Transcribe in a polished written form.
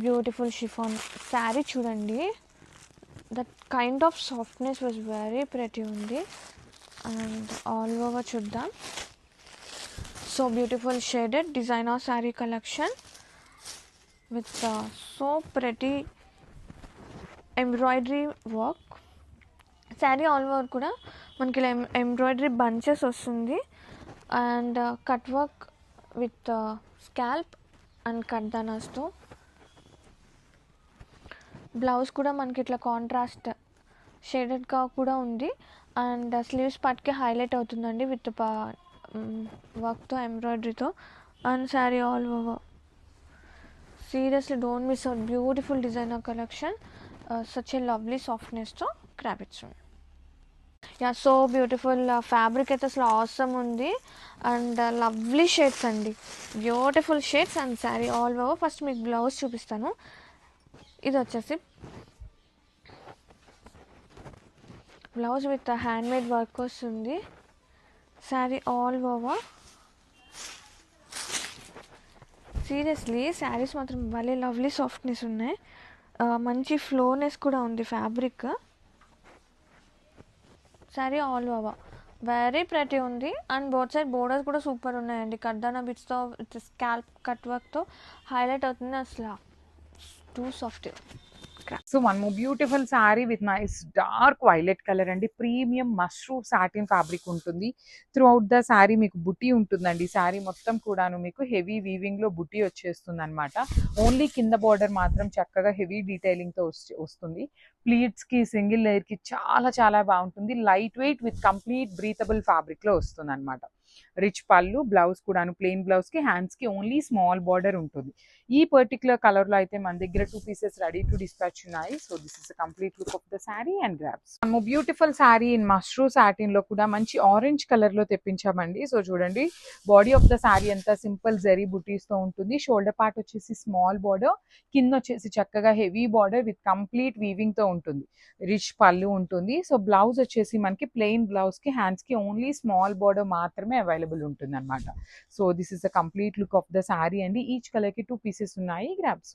Beautiful chiffon sari చూడండి. That kind of softness was very pretty ఉంది. And all over చూద్దాం. So beautiful shaded designer sari collection with so pretty embroidery work. Sari all over కూడా మనకి ఇలా embroidery bunches వస్తుంది. And cut work with scallop and కర్దానాస్తో. Blouse కూడా మనకి ఇట్లా కాంట్రాస్ట్ షేడెడ్గా కూడా ఉంది. అండ్ స్లీవ్స్ పార్ట్కి హైలైట్ అవుతుందండి విత్ వర్క్తో ఎంబ్రాయిడరీతో. And sari all over seriously don't miss out. Beautiful designer collection, such a lovely సాఫ్ట్నెస్తో క్రాబిట్స్. సో బ్యూటిఫుల్ ఫ్యాబ్రిక్ అయితే అసలు ఆసమ్ ఉంది. అండ్ లవ్లీ షేడ్స్ అండి, beautiful shades. And sari all over. First మీకు బ్లౌజ్ చూపిస్తాను. ఇది వచ్చేసి బ్లౌజ్ విత్ హ్యాండ్మేడ్ వర్క్ వస్తుంది. Sari all over. Seriously saris మాత్రం భలే లవ్లీ సాఫ్ట్నెస్ ఉన్నాయి. మంచి ఫ్లోనెస్ కూడా ఉంది fabric. Sari all over very pretty ఉంది. అండ్ బోత్ సైడ్ బోర్డర్స్ కూడా సూపర్ ఉన్నాయండి. కర్దానా బిట్స్తో with scallop cut work highlight అవుతుంది. అసలు టూ సాఫ్ట్. సో మనము beautiful sari with nice dark violet colour అండి. ప్రీమియం మష్రూమ్ సాటిన్ ఫ్యాబ్రిక్ ఉంటుంది. త్రూ అవుట్ ద శారీ మీకు బుటీ ఉంటుందండి. శారీ మొత్తం కూడాను మీకు హెవీ వీవింగ్ లో బుటీ వచ్చేస్తుంది అనమాట. ఓన్లీ కింద బార్డర్ మాత్రం చక్కగా హెవీ డీటెయిలింగ్ తో వస్తుంది. ప్లీట్స్ కి సింగిల్ లేయర్ కి చాలా చాలా బాగుంటుంది. Light weight with complete breathable fabric లో వస్తుంది అనమాట. రిచ్ పళ్ళు, బ్లౌజ్ కూడాను ప్లెయిన్ బ్లౌజ్ కి హ్యాండ్స్ కి ఓన్లీ స్మాల్ బార్డర్ ఉంటుంది. ఈ పర్టికులర్ కలర్ లో అయితే మన దగ్గర 2 పీసెస్ రెడీ టు డిస్పాచ్ ఉన్నాయి. So this is complete look of the sari and grabs. మనము beautiful sari in mushroom satin లో కూడా మంచి ఆరెంజ్ కలర్ లో తెప్పించామండి. సో చూడండి, బాడీ ఆఫ్ ద శారీ అంతా సింపుల్ జరీ బుటీస్ తో ఉంటుంది. షోల్డర్ పార్ట్ వచ్చేసి స్మాల్ బార్డర్, కింద వచ్చేసి చక్కగా heavy border with complete weaving తో ఉంటుంది. రిచ్ పళ్ళు ఉంటుంది. సో బ్లౌజ్ వచ్చేసి మనకి ప్లెయిన్ బ్లౌజ్ కి హ్యాండ్స్ కి ఓన్లీ స్మాల్ బార్డర్ మాత్రమే అవైలబుల్ ఉంటుంది అనమాట. So this is the complete look of the sari అండి. ఈచ్ కలర్ కి 2 పీసెస్ ఉన్నాయి. గ్రాబ్స్.